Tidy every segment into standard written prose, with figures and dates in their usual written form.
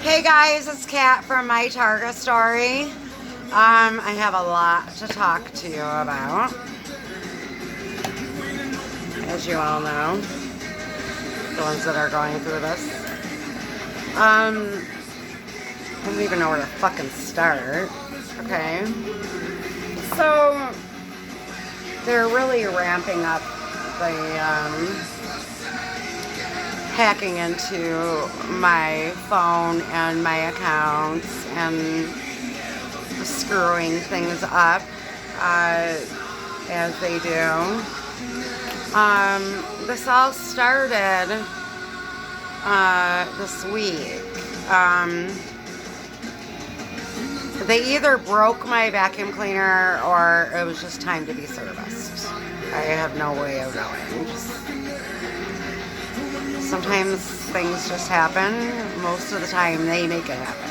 Hey guys, it's Kat from my Targa story. I have a lot to talk to you about, as you all know, the ones that are going through this. I don't even know where to fucking start. Okay, so they're really ramping up the hacking into my phone and my accounts and screwing things up as they do. This all started this week. They either broke my vacuum cleaner or it was just time to be serviced. I have no way of knowing. Sometimes things just happen. Most of the time they make it happen.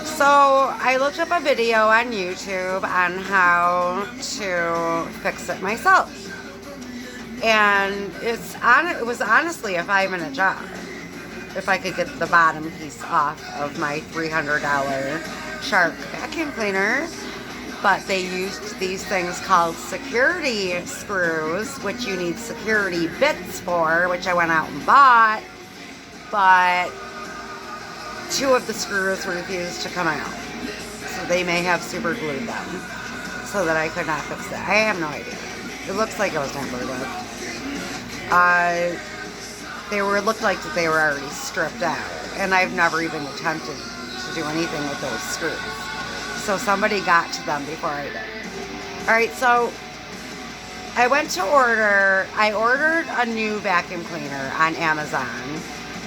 So I looked up a video on YouTube on how to fix it myself. And it was honestly a 5-minute job. If I could get the bottom piece off of my $300 Shark vacuum cleaner. But they used these things called security screws, which you need security bits for, which I went out and bought. But 2 of the screws refused to come out. So they may have super glued them so that I could not fix it. I have no idea. It looks like it was tampered with. Looked like that they were already stripped out. And I've never even attempted to do anything with those screws. So somebody got to them before I did. Alright, so I ordered a new vacuum cleaner on Amazon.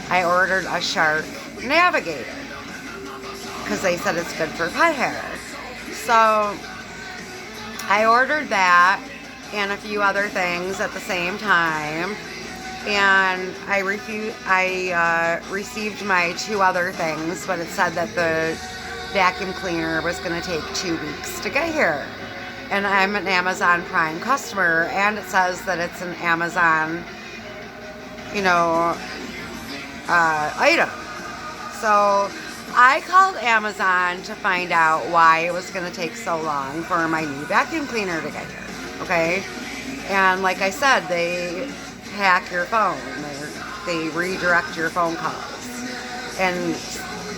I ordered a Shark Navigator because they said it's good for pet hair. So I ordered that and a few other things at the same time. And I received my 2 other things, but it said that the vacuum cleaner was going to take 2 weeks to get here. And I'm an Amazon Prime customer, and it says that it's an Amazon, item. So I called Amazon to find out why it was going to take so long for my new vacuum cleaner to get here. Okay? And like I said, they hack your phone. They redirect your phone calls. And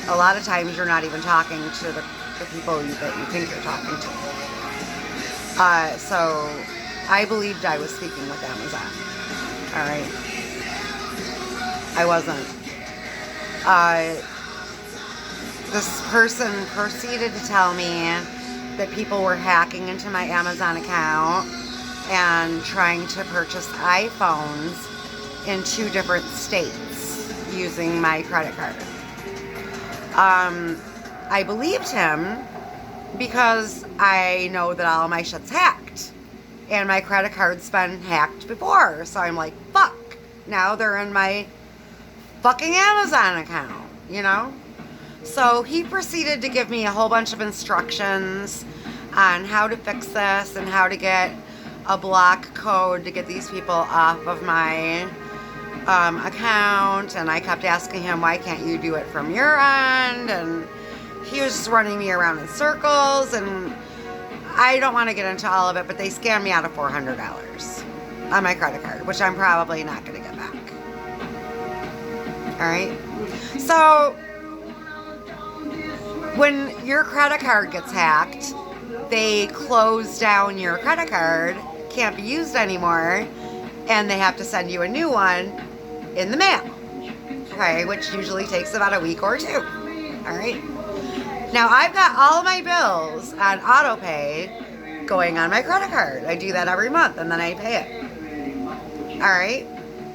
a lot of times you're not even talking to the people that you think you're talking to. So I believed I was speaking with Amazon. Alright. I wasn't. This person proceeded to tell me that people were hacking into my Amazon account and trying to purchase iPhones in 2 different states using my credit card. I believed him because I know that all my shit's hacked. And my credit card's been hacked before. So I'm like, fuck. Now they're in my fucking Amazon account, So he proceeded to give me a whole bunch of instructions on how to fix this and how to get a block code to get these people off of my account. And I kept asking him, why can't you do it from your end? And he was just running me around in circles, and I don't want to get into all of it, but they scammed me out of $400 on my credit card, which I'm probably not going to get back. Alright? So when your credit card gets hacked, they close down your credit card, can't be used anymore, and they have to send you a new one in the mail. Okay, which usually takes about a week or 2. Alright? Now I've got all of my bills on auto pay going on my credit card. I do that every month and then I pay it. Alright?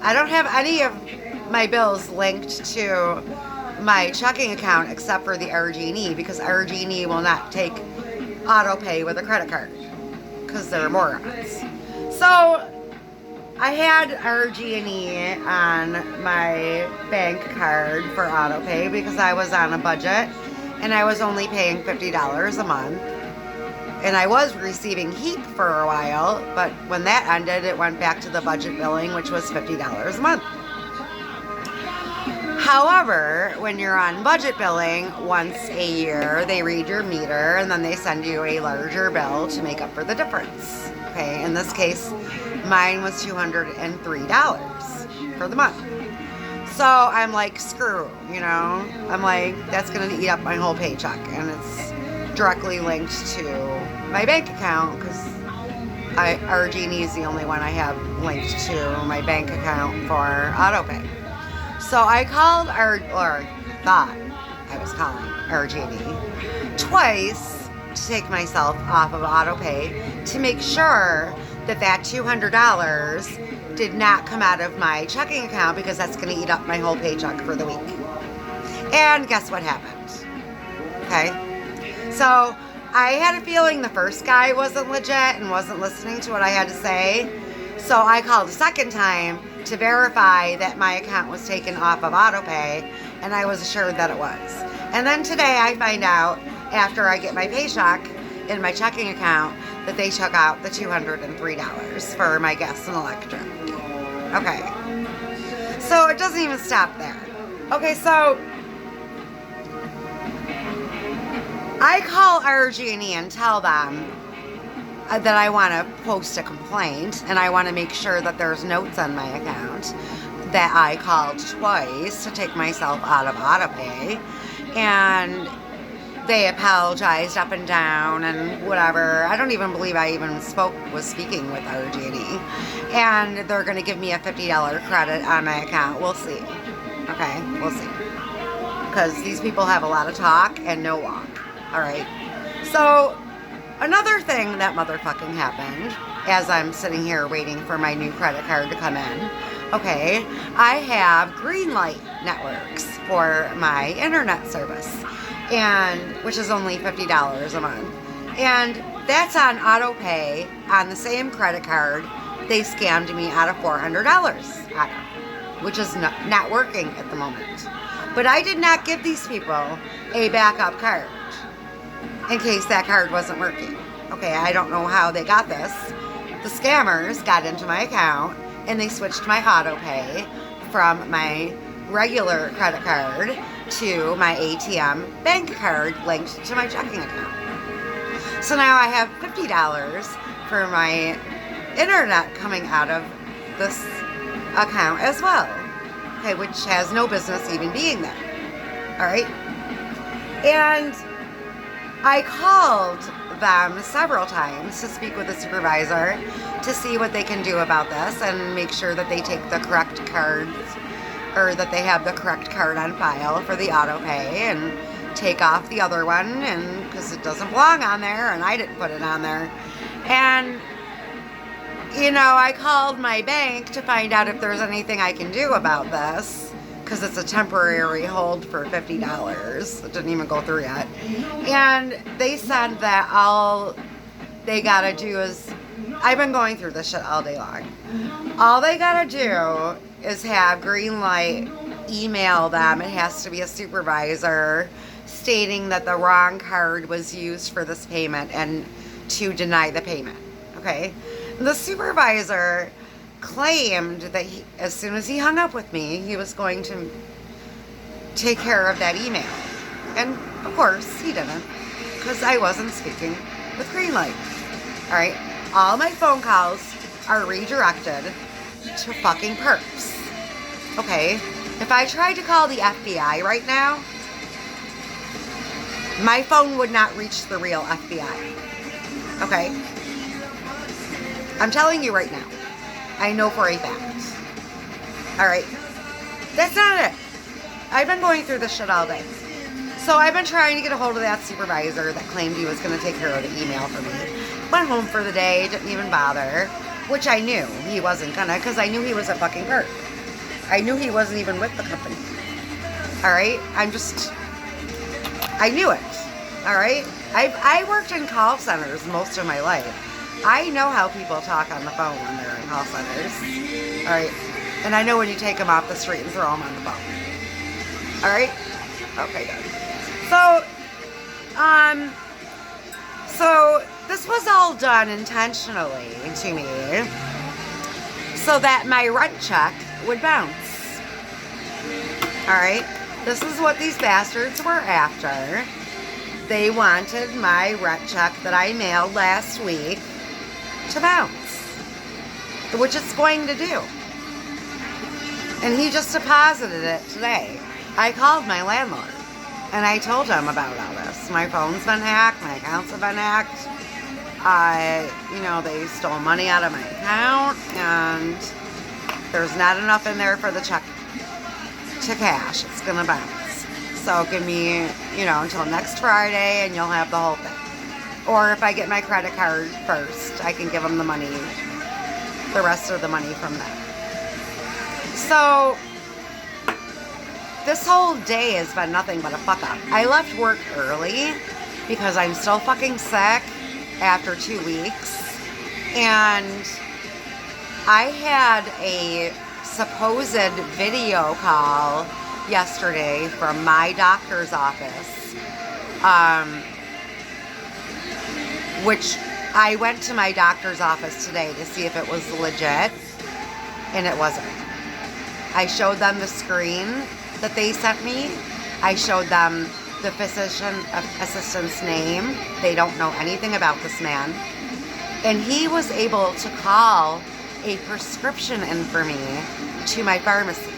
I don't have any of my bills linked to my checking account except for the RG&E, because RG&E will not take auto pay with a credit card because they're morons. So I had RG&E on my bank card for auto pay because I was on a budget and I was only paying $50 a month. And I was receiving HEAP for a while, but when that ended, it went back to the budget billing, which was $50 a month. However, when you're on budget billing, once a year, they read your meter and then they send you a larger bill to make up for the difference. Okay, in this case, mine was $203 for the month. So I'm like, screw, I'm like, that's going to eat up my whole paycheck. And it's directly linked to my bank account because RG&E is the only one I have linked to my bank account for auto pay. So I called thought I was calling RG&E twice to take myself off of auto pay to make sure that $200 did not come out of my checking account because that's going to eat up my whole paycheck for the week. And guess what happened? Okay. So I had a feeling the first guy wasn't legit and wasn't listening to what I had to say. So I called a second time to verify that my account was taken off of auto pay, and I was assured that it was. And then today I find out, after I get my paycheck in my checking account, that they took out the $203 for my gas and electric. Okay. So it doesn't even stop there. Okay, so I call RG&E and tell them that I want to post a complaint and I want to make sure that there's notes on my account that I called twice to take myself out of auto pay, and they apologized up and down and whatever. I don't even believe I even was speaking with RG&E, and they're going to give me a $50 credit on my account. We'll see. Okay, we'll see, because these people have a lot of talk and no walk. All right. So another thing that motherfucking happened as I'm sitting here waiting for my new credit card to come in. Okay, I have green light networks for my internet service, and which is only $50 a month. And that's on auto pay on the same credit card they scammed me out of $400 out of, which is not working at the moment. But I did not give these people a backup card in case that card wasn't working. Okay, I don't know how they got this. The scammers got into my account and they switched my auto pay from my regular credit card to my ATM bank card linked to my checking account. So now I have $50 for my internet coming out of this account as well. Okay, which has no business even being there. All right? And I called them several times to speak with the supervisor to see what they can do about this and make sure that they take the correct cards, or that they have the correct card on file for the auto pay, and take off the other one, and because it doesn't belong on there and I didn't put it on there. And I called my bank to find out if there's anything I can do about this, because it's a temporary hold for $50. It didn't even go through yet. And they said that all they gotta do is, I've been going through this shit all day long. All they gotta do is have green light email them. It has to be a supervisor stating that the wrong card was used for this payment and to deny the payment. Okay? The supervisor claimed that as soon as he hung up with me, he was going to take care of that email. And of course, he didn't, because I wasn't speaking with green light. All right? All my phone calls are redirected to fucking perps. Okay? If I tried to call the FBI right now, my phone would not reach the real FBI. Okay? I'm telling you right now. I know for a fact. Alright? That's not it. I've been going through this shit all day. So I've been trying to get a hold of that supervisor that claimed he was going to take care of the email for me. Went home for the day, didn't even bother. Which I knew he wasn't gonna, because I knew he was a fucking perp. I knew he wasn't even with the company. Alright? I knew it. Alright? I worked in call centers most of my life. I know how people talk on the phone when they're in call centers. Alright? And I know when you take them off the street and throw them on the phone. Alright? Okay, good. So this was all done intentionally to me so that my rent check would bounce. Alright? This is what these bastards were after. They wanted my rent check that I mailed last week to bounce, which it's going to do. And he just deposited it today. I called my landlord and I told him about all this. My phone's been hacked, my accounts have been hacked. They stole money out of my account and there's not enough in there for the check to cash. It's gonna bounce. So give me, until next Friday and you'll have the whole thing. Or if I get my credit card first, I can give them the money, the rest of the money from that. So this whole day has been nothing but a fuck up. I left work early because I'm still fucking sick after 2 weeks. And I had a supposed video call yesterday from my doctor's office, which I went to my doctor's office today to see if it was legit, and it wasn't. I showed them the screen that they sent me. I showed them the physician assistant's name. They don't know anything about this man. And he was able to call a prescription in for me to my pharmacy.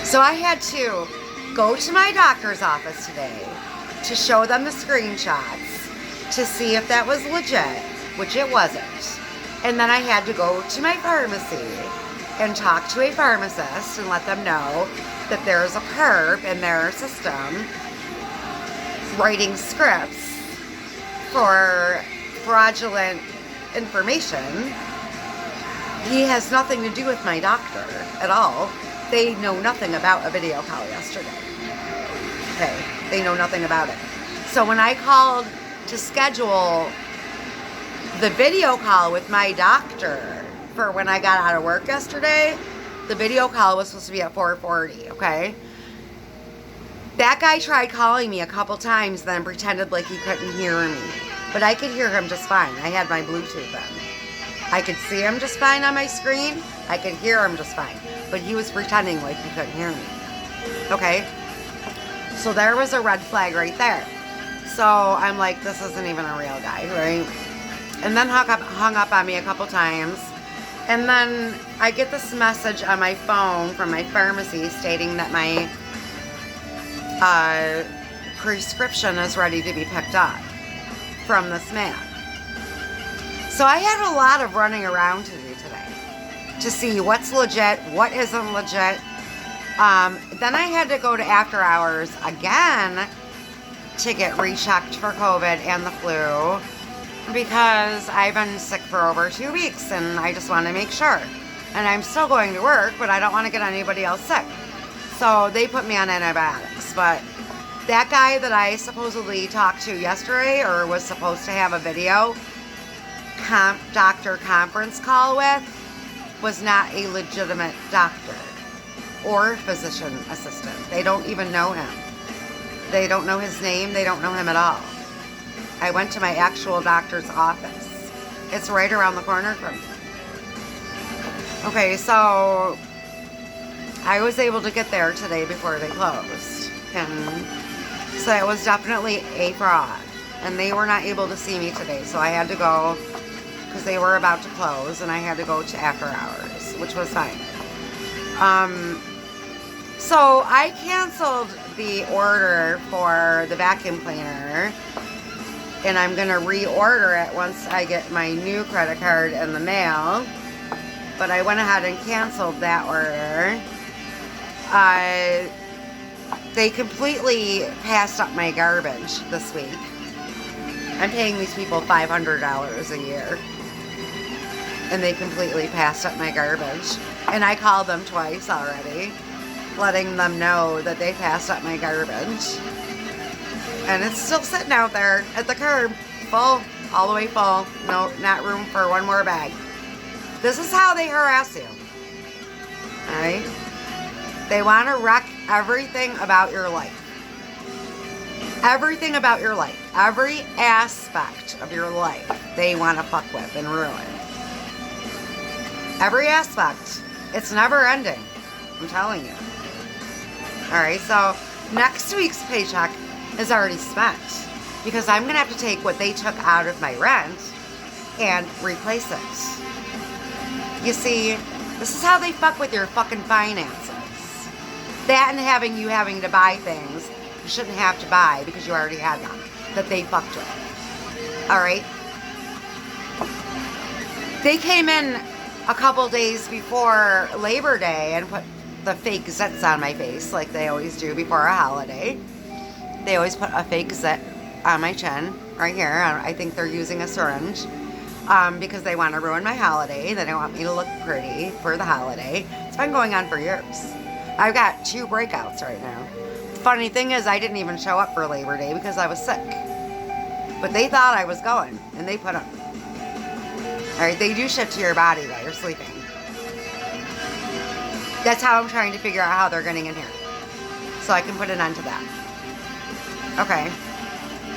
So I had to go to my doctor's office today to show them the screenshots to see if that was legit, which it wasn't. And then I had to go to my pharmacy and talk to a pharmacist and let them know that there's a perp in their system writing scripts for fraudulent information. He has nothing to do with my doctor at all. They know nothing about a video call yesterday. Okay, they know nothing about it. So when I called to schedule the video call with my doctor for when I got out of work yesterday, the video call was supposed to be at 4:40, okay? That guy tried calling me a couple times, then pretended like he couldn't hear me. But I could hear him just fine. I had my Bluetooth in. I could see him just fine on my screen. I could hear him just fine. But he was pretending like he couldn't hear me. Okay? So there was a red flag right there. So I'm like, this isn't even a real guy, right? And then hung up on me a couple times. And then I get this message on my phone from my pharmacy stating that my prescription is ready to be picked up from this man. So I had a lot of running around to do today to see what's legit, what isn't legit. Then I had to go to after hours again to get rechecked for COVID and the flu because I've been sick for over 2 weeks and I just want to make sure. And I'm still going to work, but I don't want to get anybody else sick. So they put me on antibiotics. But that guy that I supposedly talked to yesterday or was supposed to have a video doctor conference call with was not a legitimate doctor or physician assistant. They don't even know him. They don't know his name. They don't know him at all. I went to my actual doctor's office. It's right around the corner from me. Okay, so I was able to get there today before they closed. And so it was definitely a fraud. And they were not able to see me today. So I had to go because they were about to close. And I had to go to after hours, which was fine. So I canceled the order for the vacuum cleaner. And I'm going to reorder it once I get my new credit card in the mail. But I went ahead and canceled that order. They completely passed up my garbage this week. I'm paying these people $500 a year. And they completely passed up my garbage. And I called them twice already, letting them know that they passed up my garbage. And it's still sitting out there at the curb, full, all the way full. No, not room for one more bag. This is how they harass you. Alright? They want to wreck everything about your life. Everything about your life. Every aspect of your life they want to fuck with and ruin. Every aspect. It's never ending. I'm telling you. Alright, so next week's paycheck is already spent because I'm going to have to take what they took out of my rent and replace it. You see, this is how they fuck with your fucking finances. That and having to buy things you shouldn't have to buy because you already had them that they fucked with. Alright? They came in a couple days before Labor Day and put the fake zits on my face like they always do before a holiday. They always put a fake zit on my chin right here. I think they're using a syringe because they want to ruin my holiday. They don't want me to look pretty for the holiday. It's been going on for years. I've got 2 breakouts right now. Funny thing is, I didn't even show up for Labor Day because I was sick. But they thought I was going, and they put them. Alright, they do shit to your body while you're sleeping. That's how I'm trying to figure out how they're getting in here. So I can put an end to that. Okay.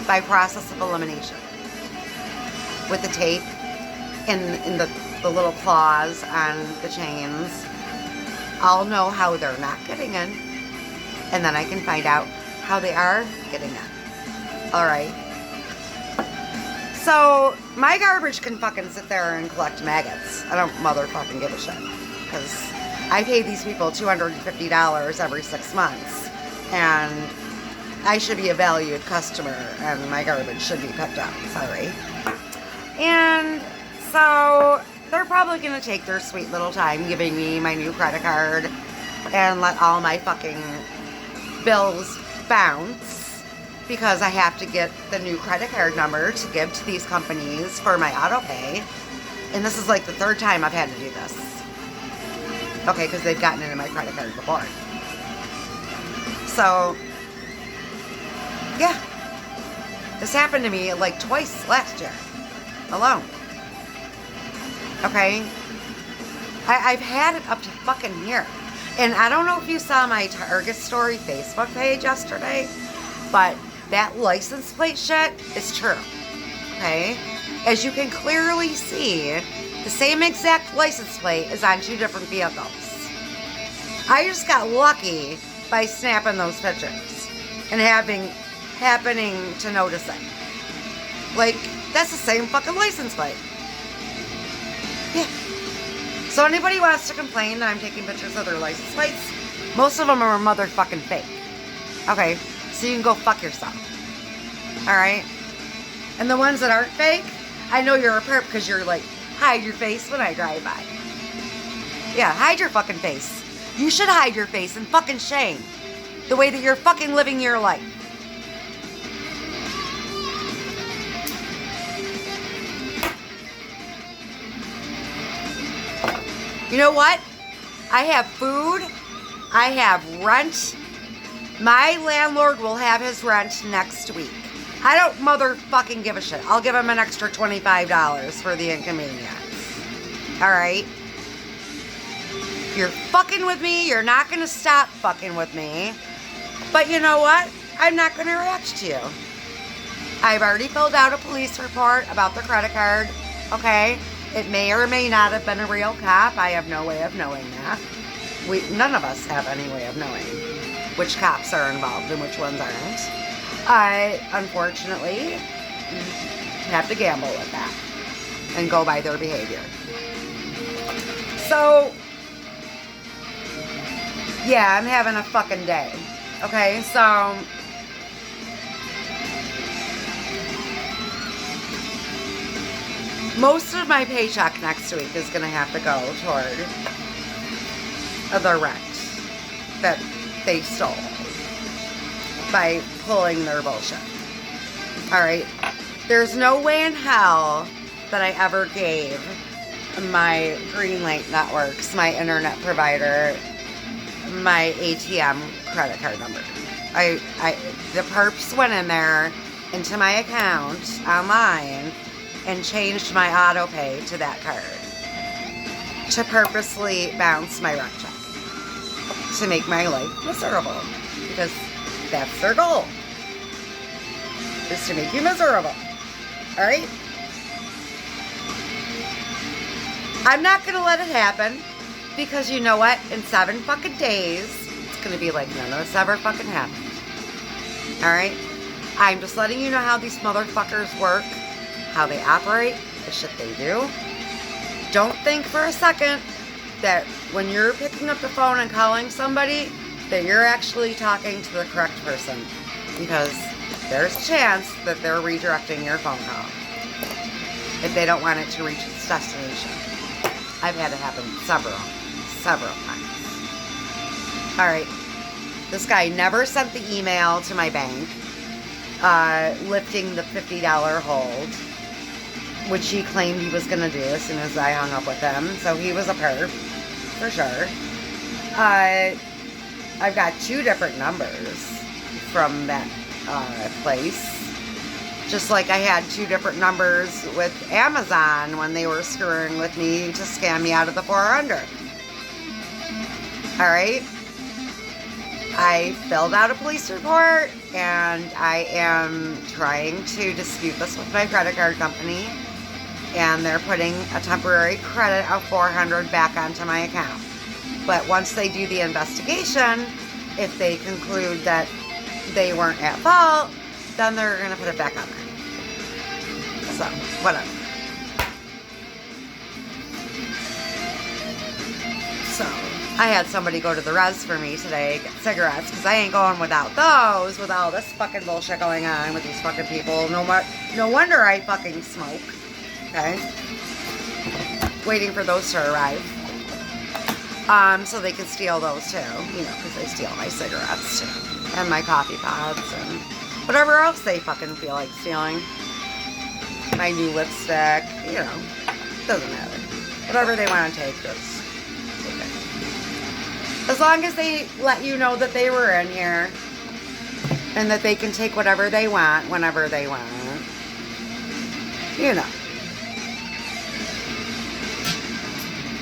By process of elimination. With the tape and the little claws on the chains. I'll know how they're not getting in. And then I can find out how they are getting in. Alright. So, my garbage can fucking sit there and collect maggots. I don't motherfucking give a shit. Because I pay these people $250 every 6 months. And I should be a valued customer. And my garbage should be picked up. Sorry. And so, they're probably going to take their sweet little time giving me my new credit card. And let all my fucking bills bounce. Because I have to get the new credit card number to give to these companies for my auto pay. And this is like the 3rd time I've had to do this. Okay, because they've gotten into my credit card before. So, yeah. This happened to me like twice last year. Alone. Okay? I've had it up to fucking here. And I don't know if you saw my Target Story Facebook page yesterday, but that license plate shit is true. Okay? As you can clearly see, the same exact license plate is on 2 different vehicles. I just got lucky by snapping those pictures and happening to notice it. Like, that's the same fucking license plate. Yeah. So anybody wants to complain that I'm taking pictures of their license plates, most of them are motherfucking fake. Okay? So you can go fuck yourself. Alright? And the ones that aren't fake, I know you're a perp because you're like, hide your face when I drive by. Yeah, hide your fucking face. You should hide your face in fucking shame. The way that you're fucking living your life. You know what? I have food. I have rent. My landlord will have his rent next week. I don't motherfucking give a shit. I'll give him an extra $25 for the inconvenience. Alright? You're fucking with me. You're not going to stop fucking with me. But you know what? I'm not going to react to you. I've already filled out a police report about the credit card. Okay? It may or may not have been a real cop. I have no way of knowing that. None of us have any way of knowing which cops are involved and which ones aren't. I, unfortunately, have to gamble with that and go by their behavior. So, yeah, I'm having a fucking day. Okay, so most of my paycheck next week is going to have to go toward the rent that they stole by pulling their bullshit. Alright? There's no way in hell that I ever gave my Greenlight Networks, my internet provider, my ATM credit card number. The perps went in there into my account online and changed my auto pay to that card to purposely bounce my rent check to make my life miserable, because that's their goal, is to make you miserable. Alright? I'm not gonna let it happen, because you know what? In 7 fucking days, going to be like none of this ever fucking happened. Alright? I'm just letting you know how these motherfuckers work, how they operate, the shit they do. Don't think for a second that when you're picking up the phone and calling somebody, that you're actually talking to the correct person. Because there's a chance that they're redirecting your phone call if they don't want it to reach its destination. I've had it happen several times. Alright, this guy never sent the email to my bank, lifting the $50 hold, which he claimed he was going to do as soon as I hung up with him. So he was a perp, for sure. I've got 2 different numbers from that place. Just like I had 2 different numbers with Amazon when they were screwing with me to scam me out of the 400. Alright? I filled out a police report, and I am trying to dispute this with my credit card company, and they're putting a temporary credit of $400 back onto my account. But once they do the investigation, if they conclude that they weren't at fault, then they're going to put it back on there. So, whatever. So, I had somebody go to the res for me today, get cigarettes, because I ain't going without those, with all this fucking bullshit going on with these fucking people. No wonder I fucking smoke. Okay? Waiting for those to arrive. So they can steal those too, you know, because they steal my cigarettes too, and my coffee pods, and whatever else they fucking feel like stealing. My new lipstick, you know, doesn't matter. Whatever they want to take, that's okay. As long as they let you know that they were in here, and that they can take whatever they want, whenever they want, you know.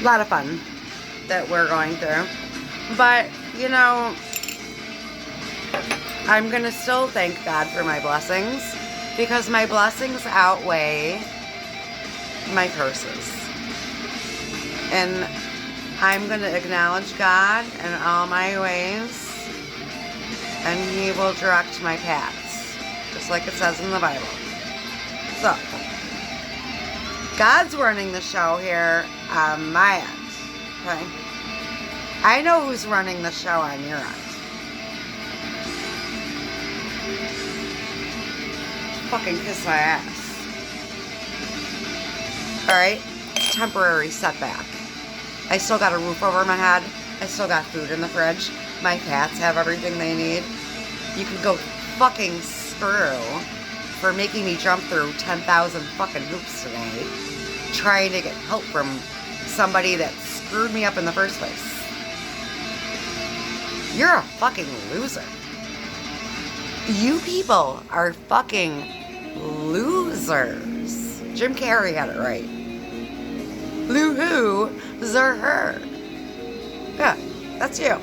A lot of fun that we're going through. But, you know, I'm going to still thank God for my blessings, because my blessings outweigh my curses. And I'm going to acknowledge God in all my ways, and He will direct my paths, just like it says in the Bible. So, God's running the show here on my end. Okay? I know who's running the show on your end. Fucking kiss my ass. Alright? Temporary setback. I still got a roof over my head. I still got food in the fridge. My cats have everything they need. You can go fucking screw for making me jump through 10,000 fucking hoops today, trying to get help from somebody that screwed me up in the first place. You're a fucking loser. You people are fucking losers. Jim Carrey had it right. Loo-hoo-zer her. Yeah, that's you.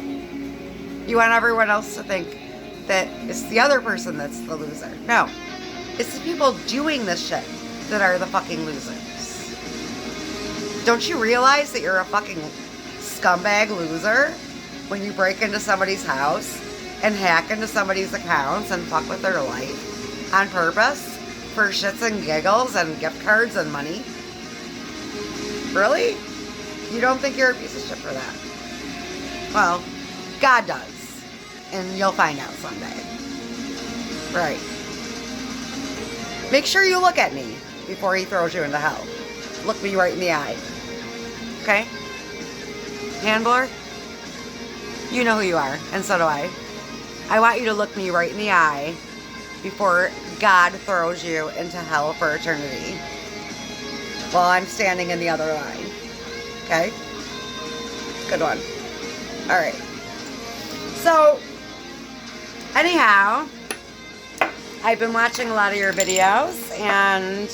You want everyone else to think that it's the other person that's the loser. No. It's the people doing this shit that are the fucking losers. Don't you realize that you're a fucking scumbag loser when you break into somebody's house and hack into somebody's accounts and fuck with their life on purpose for shits and giggles and gift cards and money? Really? You don't think you're a piece of shit for that? Well, God does. And you'll find out someday. Right. Make sure you look at me before He throws you into hell. Look me right in the eye. Okay? Handler? You know who you are, and so do I. I want you to look me right in the eye before God throws you into hell for eternity, while I'm standing in the other line. Okay? Good one. Alright. So, anyhow, I've been watching a lot of your videos and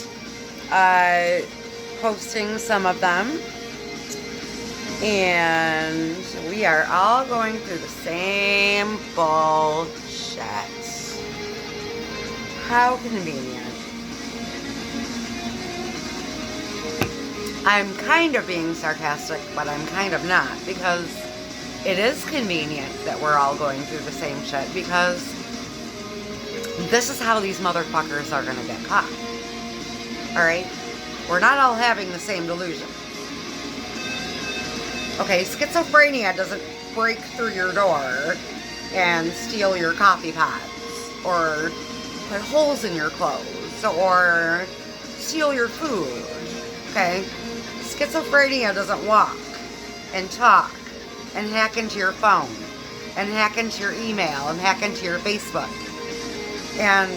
posting some of them. And we are all going through the same bullshit. How convenient. I'm kind of being sarcastic, but I'm kind of not, because it is convenient that we're all going through the same shit, because this is how these motherfuckers are going to get caught. Alright? We're not all having the same delusion. Okay, schizophrenia doesn't break through your door and steal your coffee pots, or put holes in your clothes, or steal your food. Okay? Schizophrenia doesn't walk and talk and hack into your phone and hack into your email and hack into your Facebook. And,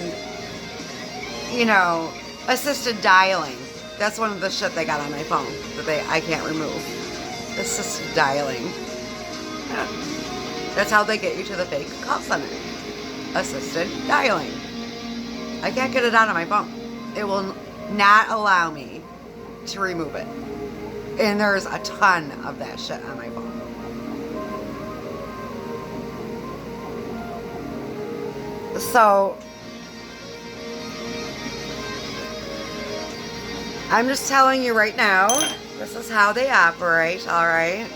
you know, assisted dialing. That's one of the shit they got on my phone that I can't remove. Assisted dialing. Yeah. That's how they get you to the fake call center. Assisted dialing. I can't get it out of my phone. It will not allow me to remove it. And there's a ton of that shit on my phone. So, I'm just telling you right now, this is how they operate, alright?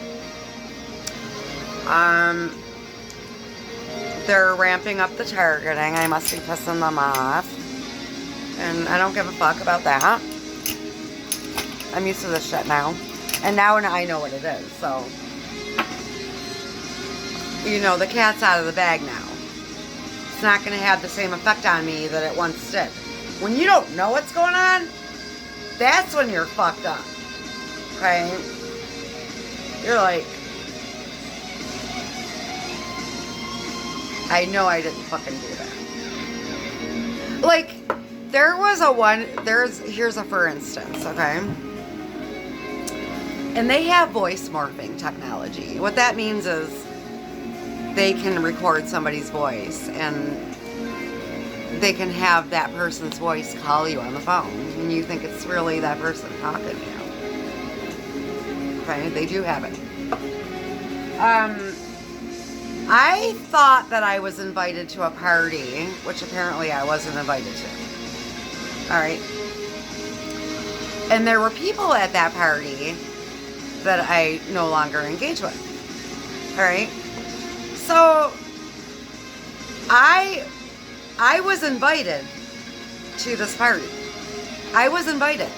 They're ramping up the targeting. I must be pissing them off. And I don't give a fuck about that. I'm used to this shit now. And now I know what it is, so. You know, the cat's out of the bag now. It's not going to have the same effect on me that it once did. When you don't know what's going on, that's when you're fucked up. Okay? You're like, I know I didn't fucking do that. Like, there was here's a for instance, okay? And they have voice morphing technology. What that means is they can record somebody's voice and they can have that person's voice call you on the phone and you think it's really that person talking to you. Okay, they do have it. I thought that I was invited to a party, which apparently I wasn't invited to. Alright. And there were people at that party that I no longer engage with. Alright. So, I was invited to this party. I was invited.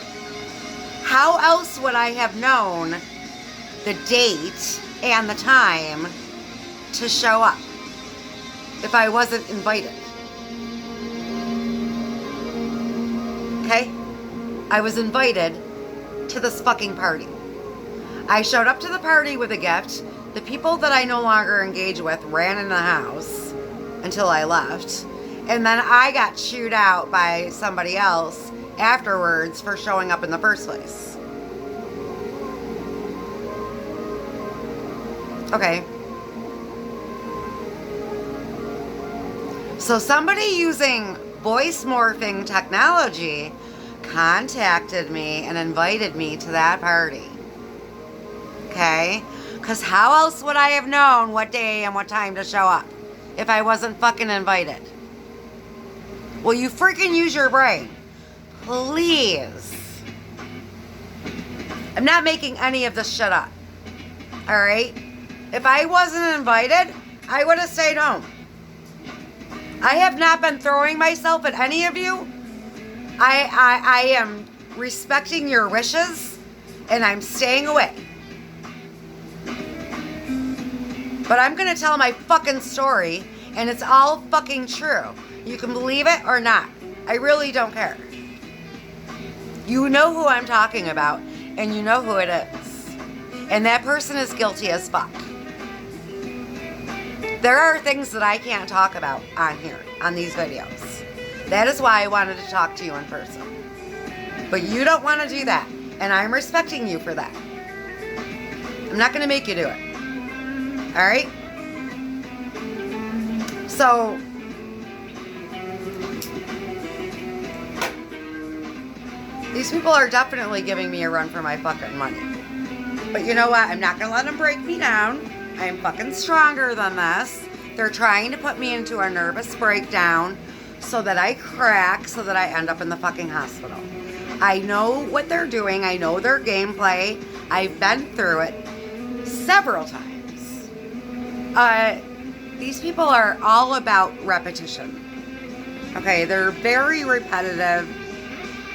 How else would I have known the date and the time to show up if I wasn't invited? Okay? I was invited to this fucking party. I showed up to the party with a gift. The people that I no longer engage with ran in the house until I left. And then I got chewed out by somebody else afterwards for showing up in the first place. Okay. So somebody using voice morphing technology contacted me and invited me to that party. Okay? Because how else would I have known what day and what time to show up if I wasn't fucking invited? Will you freaking use your brain? Please. I'm not making any of this shit up. Alright? If I wasn't invited, I would have stayed home. I have not been throwing myself at any of you. I am respecting your wishes, and I'm staying away. But I'm going to tell my fucking story, and it's all fucking true. You can believe it or not. I really don't care. You know who I'm talking about, and you know who it is. And that person is guilty as fuck. There are things that I can't talk about on here, on these videos. That is why I wanted to talk to you in person. But you don't want to do that, and I'm respecting you for that. I'm not going to make you do it. Alright? So, these people are definitely giving me a run for my fucking money. But you know what? I'm not going to let them break me down. I'm fucking stronger than this. They're trying to put me into a nervous breakdown so that I crack, so that I end up in the fucking hospital. I know what they're doing. I know their gameplay. I've been through it several times. These people are all about repetition. Okay, they're very repetitive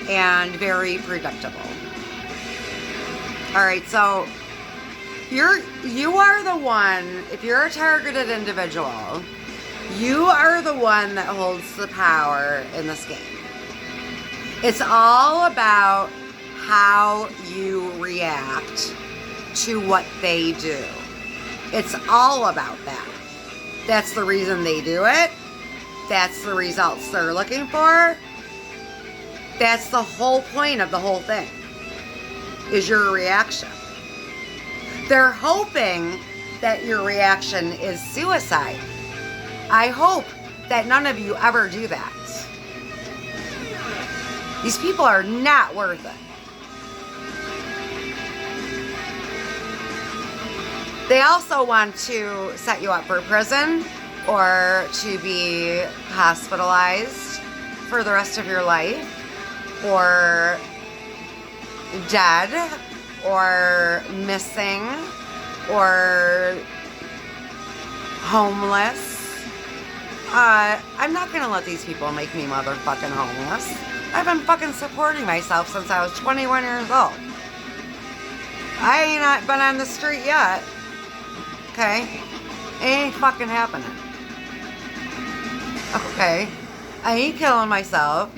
and very predictable. All right, so you are the one, if you're a targeted individual, you are the one that holds the power in this game. It's all about how you react to what they do. It's all about that. That's the reason they do it. That's the results they're looking for. That's the whole point of the whole thing, is your reaction. They're hoping that your reaction is suicide. I hope that none of you ever do that. These people are not worth it. They also want to set you up for prison or to be hospitalized for the rest of your life, or dead, or missing, or homeless. I'm not gonna let these people make me motherfucking homeless. I've been fucking supporting myself since I was 21 years old. I ain't not been on the street yet. Okay? It ain't fucking happening. Okay? I ain't killing myself.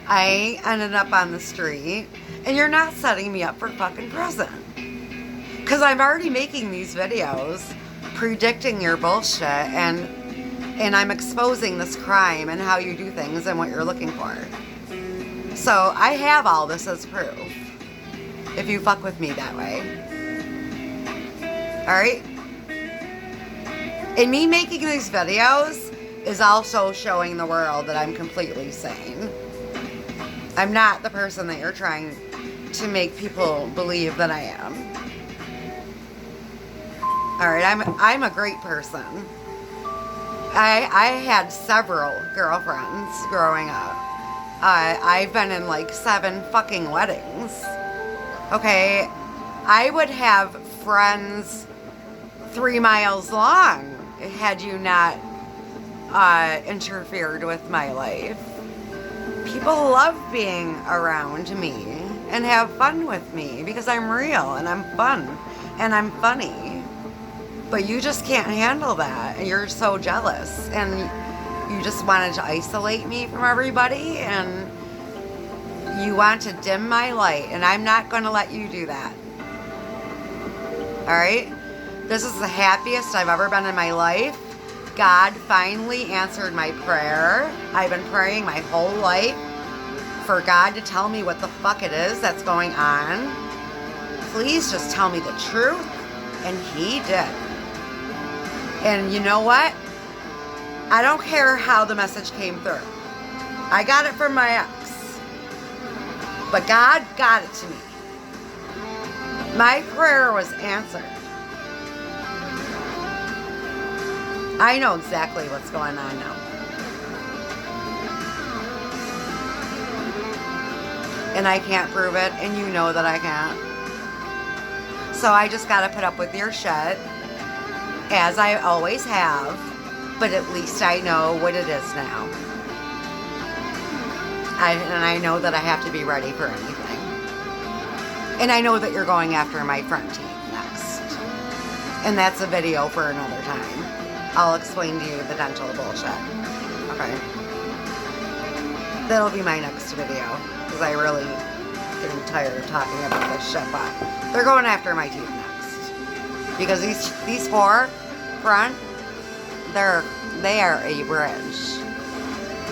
I ain't ended up on the street. And you're not setting me up for fucking prison. Because I'm already making these videos predicting your bullshit, and I'm exposing this crime and how you do things and what you're looking for. So I have all this as proof, if you fuck with me that way. Alright? And me making these videos is also showing the world that I'm completely sane. I'm not the person that you're trying to make people believe that I am. Alright, I'm a great person. I had several girlfriends growing up. I've been in like 7 fucking weddings. Okay, I would have friends 3 miles long had you not interfered with my life. People love being around me and have fun with me because I'm real and I'm fun and I'm funny. But you just can't handle that, and you're so jealous, and you just wanted to isolate me from everybody, and you want to dim my light, and I'm not going to let you do that. Alright? This is the happiest I've ever been in my life. God finally answered my prayer. I've been praying my whole life for God to tell me what the fuck it is that's going on. Please just tell me the truth. And He did. And you know what? I don't care how the message came through. I got it from my ex. But God got it to me. My prayer was answered. I know exactly what's going on now. And I can't prove it, and you know that I can't. So I just gotta put up with your shit, as I always have, but at least I know what it is now. And I know that I have to be ready for anything. And I know that you're going after my front teeth next. And that's a video for another time. I'll explain to you the dental bullshit. Okay. That'll be my next video, because I really getting tired of talking about this shit, but they're going after my teeth next. Because these 4 front, they are a bridge.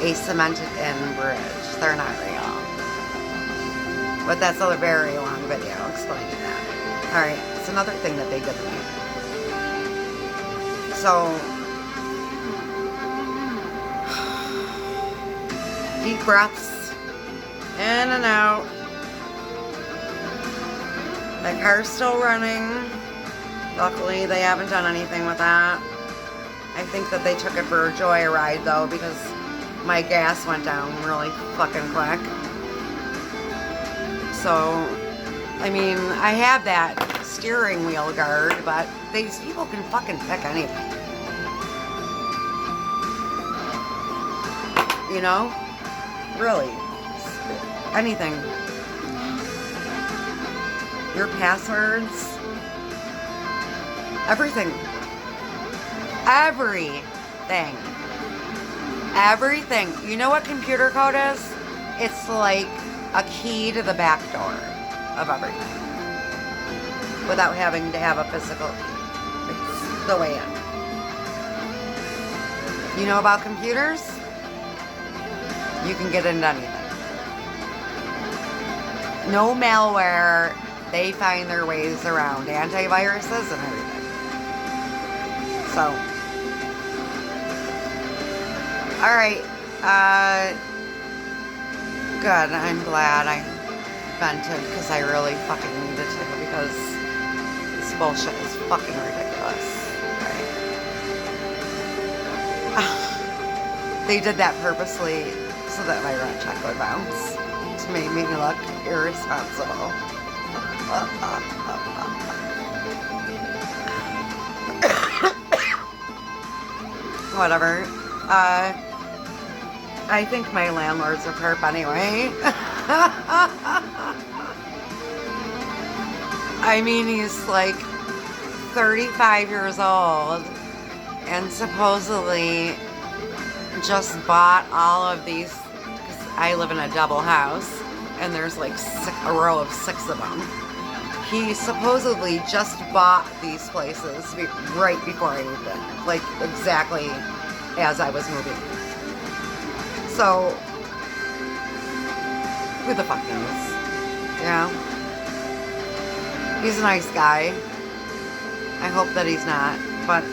A cemented in bridge. They're not real. But that's a very long video explaining that. Alright, it's another thing that they did to me. So, deep breaths, in and out. My car's still running. Luckily, they haven't done anything with that. I think that they took it for a joyride, though, because my gas went down really fucking quick. So, I mean, I have that steering wheel guard, but these people can fucking pick anything. You know? Really. Anything. Your passwords. Everything. Everything. Everything. You know what computer code is? It's like a key to the back door of everything. Without having to have a physical key. It's the way in. You know about computers? You can get into anything. No malware. They find their ways around antiviruses and everything. So, alright, good, I'm glad I vented, because I really fucking needed to, because this bullshit is fucking ridiculous, right? They did that purposely so that my rent check would bounce, to make me look irresponsible. Whatever. I think my landlord's a perp anyway. I mean, he's like 35 years old and supposedly just bought all of these, because I live in a double house and there's like a row of 6 of them. He supposedly just bought these places right before I moved in. Like, exactly as I was moving. So, who the fuck knows? You know? He's a nice guy. I hope that he's not. But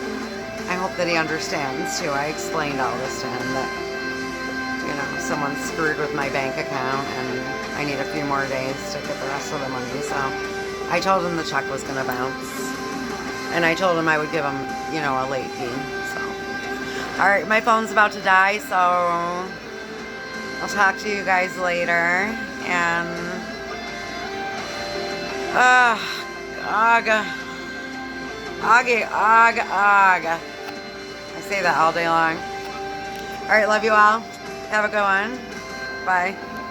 I hope that he understands, too. I explained all this to him, that, you know, someone screwed with my bank account and I need a few more days to get the rest of the money, so... I told him the check was going to bounce. And I told him I would give him, you know, a late fee. So, alright, my phone's about to die, so I'll talk to you guys later. And, I say that all day long. Alright, love you all. Have a good one. Bye.